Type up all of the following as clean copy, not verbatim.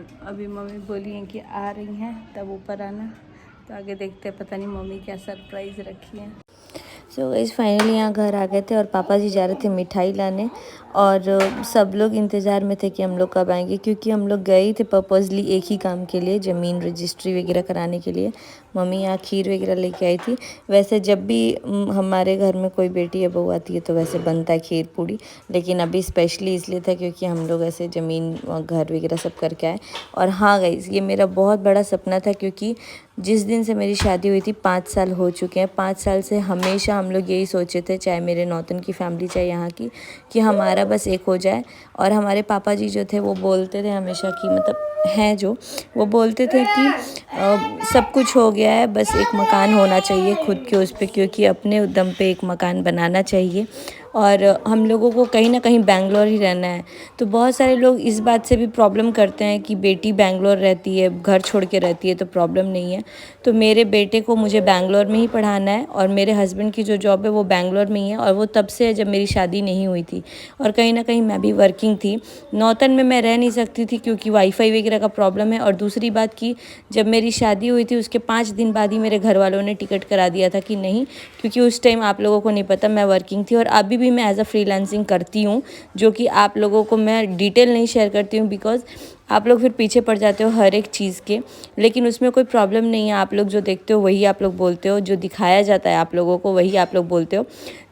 और अभी मम्मी बोली हैं कि आ रही हैं तब ऊपर आना, तो आगे देखते हैं, पता नहीं मम्मी क्या सरप्राइज़ रखी है। सो गाइस फाइनली यहाँ घर आ गए थे और पापा जी जा रहे थे मिठाई लाने और सब लोग इंतज़ार में थे कि हम लोग कब आएंगे, क्योंकि हम लोग गए थे पर्पसली एक ही काम के लिए, ज़मीन रजिस्ट्री वगैरह कराने के लिए। मम्मी यहाँ खीर वगैरह लेके आई थी। वैसे जब भी हमारे घर में कोई बेटी या बहू आती है तो वैसे बनता है खीर पूड़ी, लेकिन अभी स्पेशली इसलिए था क्योंकि हम लोग ऐसे ज़मीन घर वगैरह सब करके आए। और हाँ गाइस, ये मेरा बहुत बड़ा सपना था, क्योंकि जिस दिन से मेरी शादी हुई थी 5 साल हो चुके हैं। 5 साल से हमेशा हम लोग यही सोचे थे, चाहे मेरे नौतन की फैमिली चाहे यहाँ की, कि हमारा बस एक हो जाए। और हमारे पापा जी जो थे वो बोलते थे हमेशा कि मतलब हैं जो, वो बोलते थे कि सब कुछ हो गया है, बस एक मकान होना चाहिए खुद के उस पे, क्योंकि अपने दम पे एक मकान बनाना चाहिए। और हम लोगों को कहीं ना कहीं बैंगलोर ही रहना है। तो बहुत सारे लोग इस बात से भी प्रॉब्लम करते हैं कि बेटी बैंगलोर रहती है, घर छोड़ के रहती है तो प्रॉब्लम नहीं है। तो मेरे बेटे को मुझे बैंगलोर में ही पढ़ाना है, और मेरे हस्बैंड की जो जॉब है वो बैंगलोर में ही है, और वो तब से है जब मेरी शादी नहीं हुई थी। और कहीं ना कहीं मैं भी वर्किंग थी। नौतन में मैं रह नहीं सकती थी क्योंकि वाईफाई वगैरह का प्रॉब्लम है। और दूसरी बात कि जब मेरी शादी हुई थी उसके 5 दिन बाद ही मेरे घर वालों ने टिकट करा दिया था कि नहीं, क्योंकि उस टाइम आप लोगों को नहीं पता मैं वर्किंग थी, और अभी भी मैं एज अ फ्रीलांसिंग करती हूँ, जो कि आप लोगों को मैं डिटेल नहीं शेयर करती हूँ, बिकॉज आप लोग फिर पीछे पड़ जाते हो हर एक चीज़ के। लेकिन उसमें कोई प्रॉब्लम नहीं है, आप लोग जो देखते हो वही आप लोग बोलते हो, जो दिखाया जाता है आप लोगों को वही आप लोग बोलते हो,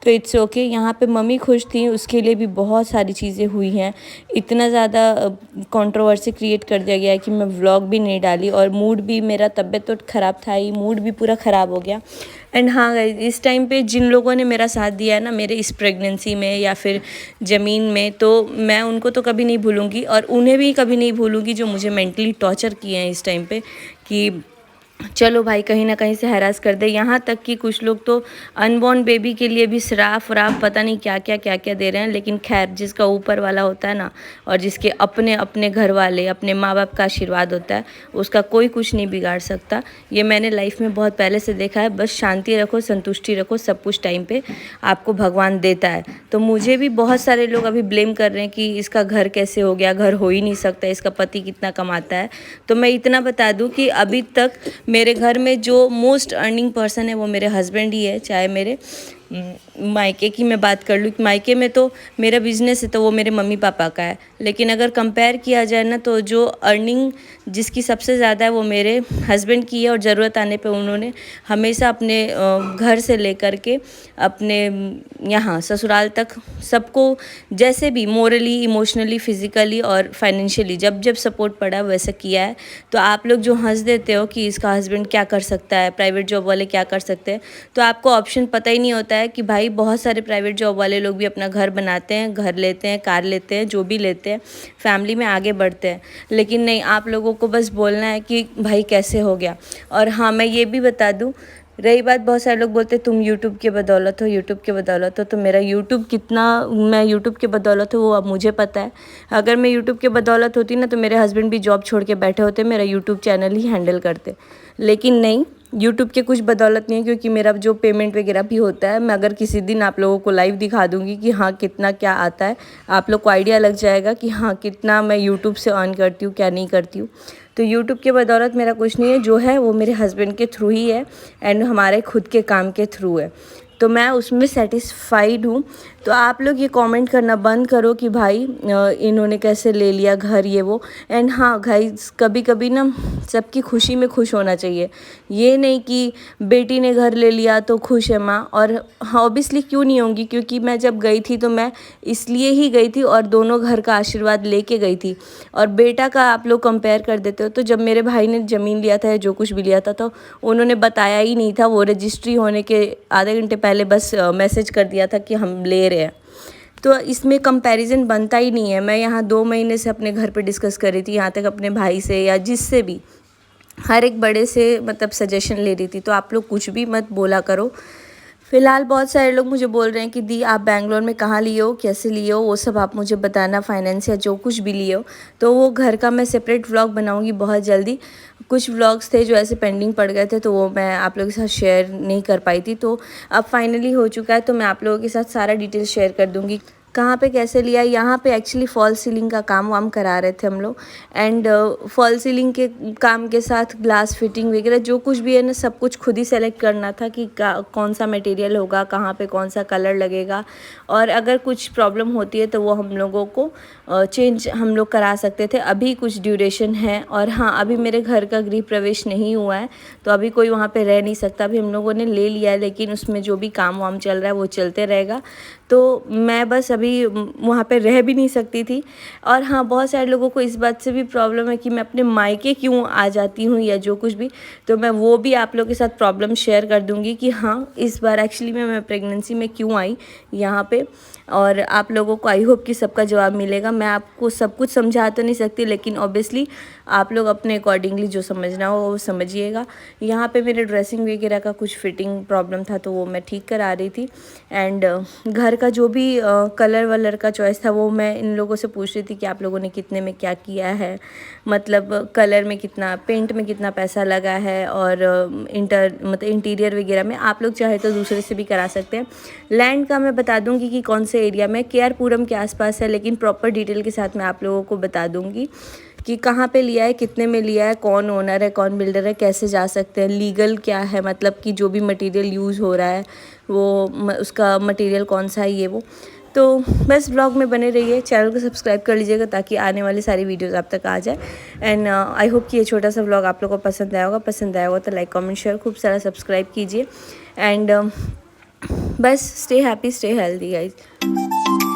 तो इट्स ओके। यहाँ पे मम्मी खुश थी, उसके लिए भी बहुत सारी चीज़ें हुई हैं। इतना ज़्यादा कंट्रोवर्सी क्रिएट कर दिया गया है कि मैं व्लॉग भी नहीं डाली, और मूड भी मेरा, तबीयत तो ख़राब था ही, मूड भी पूरा ख़राब हो गया। एंड हाँ गाइस, इस टाइम पे जिन लोगों ने मेरा साथ दिया है ना मेरे इस प्रेगनेंसी में या फिर ज़मीन में, तो मैं उनको तो कभी नहीं भूलूंगी, और उन्हें भी कभी नहीं भूलूंगी जो मुझे मेंटली टॉर्चर किए हैं इस टाइम पे, कि चलो भाई कहीं ना कहीं से हरास कर दे। यहाँ तक कि कुछ लोग तो अनबॉर्न बेबी के लिए भी श्राप व्राप पता नहीं क्या क्या दे रहे हैं। लेकिन खैर, जिसका ऊपर वाला होता है ना, और जिसके अपने अपने घर वाले, अपने माँ बाप का आशीर्वाद होता है, उसका कोई कुछ नहीं बिगाड़ सकता। ये मैंने लाइफ में बहुत पहले से देखा है। बस शांति रखो, संतुष्टि रखो, सब कुछ टाइम पे आपको भगवान देता है। तो मुझे भी बहुत सारे लोग अभी ब्लेम कर रहे हैं कि इसका घर कैसे हो गया, घर हो ही नहीं सकता, इसका पति कितना कमाता है। तो मैं इतना बता दूं कि अभी तक मेरे घर में जो मोस्ट अर्निंग पर्सन है वो मेरे हस्बैंड ही है। चाहे मेरे मायके की मैं बात कर लूँ, मायके में तो मेरा बिजनेस है तो वो मेरे मम्मी पापा का है, लेकिन अगर कंपेयर किया जाए ना तो जो अर्निंग जिसकी सबसे ज़्यादा है वो मेरे हस्बैंड की है। और ज़रूरत आने पे उन्होंने हमेशा अपने घर से लेकर के अपने यहाँ ससुराल तक सबको, जैसे भी मोरली, इमोशनली, फिज़िकली और फाइनेंशियली जब जब सपोर्ट पड़ा वैसा किया है। तो आप लोग जो हंस देते हो कि इसका हस्बैंड क्या कर सकता है, प्राइवेट जॉब वाले क्या कर सकते हैं, तो आपको ऑप्शन पता ही नहीं होता है कि भाई बहुत सारे प्राइवेट जॉब वाले लोग भी अपना घर बनाते हैं, घर लेते हैं, कार लेते हैं, जो भी लेते हैं, फैमिली में आगे बढ़ते हैं। लेकिन नहीं, आप लोगों को बस बोलना है कि भाई कैसे हो गया। और हाँ, मैं ये भी बता दूँ, रही बात, बहुत सारे लोग बोलते हैं तुम यूट्यूब के बदौलत हो, यूट्यूब के बदौलत हो। तो मेरा यूट्यूब कितना, मैं यूट्यूब के बदौलत हूँ वो अब मुझे पता है। अगर मैं यूट्यूब के बदौलत होती ना तो मेरे हस्बैंड भी जॉब छोड़ के बैठे होते, मेरा यूट्यूब चैनल ही हैंडल करते। लेकिन नहीं, यूट्यूब के कुछ बदौलत नहीं है, क्योंकि मेरा जो पेमेंट वगैरह भी होता है, मैं अगर किसी दिन आप लोगों को लाइव दिखा दूंगी कि हाँ कितना क्या आता है, आप लोग को आइडिया लग जाएगा कि हाँ कितना मैं यूट्यूब से अर्न करती हूँ, क्या नहीं करती हूँ। तो यूट्यूब के बदौलत मेरा कुछ नहीं है, जो है वो मेरे हस्बैंड के थ्रू ही है, एंड हमारे खुद के काम के थ्रू है। तो मैं उसमें सेटिस्फाइड हूँ। तो आप लोग ये कमेंट करना बंद करो कि भाई इन्होंने कैसे ले लिया घर, ये वो। एंड हाँ गाइस, कभी कभी ना सबकी खुशी में खुश होना चाहिए। ये नहीं कि बेटी ने घर ले लिया तो खुश है माँ। और हाँ, ऑब्वियसली क्यों नहीं होंगी, क्योंकि मैं जब गई थी तो मैं इसलिए ही गई थी और दोनों घर का आशीर्वाद लेके गई थी। और बेटा का आप लोग कंपेयर कर देते हो, तो जब मेरे भाई ने ज़मीन लिया था या जो कुछ भी लिया था तो उन्होंने बताया ही नहीं था। वो रजिस्ट्री होने के आधे घंटे पहले बस मैसेज कर दिया था कि हम ले रहे हैं। तो इसमें कंपैरिजन बनता ही नहीं है। मैं यहाँ 2 महीने से अपने घर पे डिस्कस कर रही थी, यहाँ तक अपने भाई से या जिससे भी, हर एक बड़े से मतलब सजेशन ले रही थी। तो आप लोग कुछ भी मत बोला करो। फ़िलहाल बहुत सारे लोग मुझे बोल रहे हैं कि दी आप बैंगलोर में कहाँ लिए हो, कैसे लिए हो, वो सब आप मुझे बताना, फाइनेंस या जो कुछ भी लिए हो। तो वो घर का मैं सेपरेट व्लॉग बनाऊंगी बहुत जल्दी। कुछ व्लॉग्स थे जो ऐसे पेंडिंग पड़ गए थे, तो वो मैं आप लोगों के साथ शेयर नहीं कर पाई थी। तो अब फाइनली हो चुका है, तो मैं आप लोगों के साथ सारा डिटेल शेयर कर दूँगी। कहाँ पे कैसे लिया। यहाँ पे एक्चुअली फॉल सीलिंग का काम वाम करा रहे थे हम लोग, एंड फॉल सीलिंग के काम के साथ ग्लास फिटिंग वगैरह जो कुछ भी है ना, सब कुछ खुद ही सेलेक्ट करना था कि कौन सा मटेरियल होगा, कहाँ पे कौन सा कलर लगेगा, और अगर कुछ प्रॉब्लम होती है तो वो हम लोगों को चेंज हम लोग करा सकते थे। अभी कुछ ड्यूरेशन है, और हाँ अभी मेरे घर का गृह प्रवेश नहीं हुआ है तो अभी कोई वहाँ पे रह नहीं सकता। अभी हम लोगों ने ले लिया है, लेकिन उसमें जो भी काम वाम चल रहा है वो चलते रहेगा। तो मैं बस अभी वहाँ पे रह भी नहीं सकती थी। और हाँ, बहुत सारे लोगों को इस बात से भी प्रॉब्लम है कि मैं अपने मायके क्यों आ जाती हूँ या जो कुछ भी, तो मैं वो भी आप लोगों के साथ प्रॉब्लम शेयर कर दूँगी कि हाँ इस बार एक्चुअली मैं प्रेगनेंसी में क्यों आई यहाँ पे, और आप लोगों को आई होप कि सबका जवाब मिलेगा। मैं आपको सब कुछ समझा तो नहीं सकती, लेकिन ऑब्वियसली आप लोग अपने अकॉर्डिंगली जो समझना हो वो समझिएगा। यहाँ पे मेरे ड्रेसिंग वगैरह का कुछ फिटिंग प्रॉब्लम था तो वो मैं ठीक करा रही थी, एंड घर का जो भी कलर वलर का चॉइस था वो मैं इन लोगों से पूछ रही थी कि आप लोगों ने कितने में क्या किया है, मतलब कलर में कितना, पेंट में कितना पैसा लगा है, और मतलब इंटीरियर वगैरह में आप लोग चाहे तो दूसरे से भी करा सकते हैं। लैंड का मैं बता दूंगी कि कौन से एरिया में, KR पुरम के आसपास है, लेकिन प्रॉपर डिटेल के साथ मैं आप लोगों को बता दूंगी कि कहाँ पे लिया है, कितने में लिया है, कौन ओनर है, कौन बिल्डर है, कैसे जा सकते हैं, लीगल क्या है, मतलब कि जो भी मटेरियल यूज़ हो रहा है वो उसका मटेरियल कौन सा है, ये वो। तो बस ब्लॉग में बने रहिए, चैनल को सब्सक्राइब कर लीजिएगा ताकि आने वाली सारी वीडियोस आप तक आ जाए। एंड आई होप कि ये छोटा सा ब्लॉग आप लोगों को पसंद आया होगा तो लाइक कमेंट शेयर खूब सारा सब्सक्राइब कीजिए। एंड बस stay happy, stay healthy guys.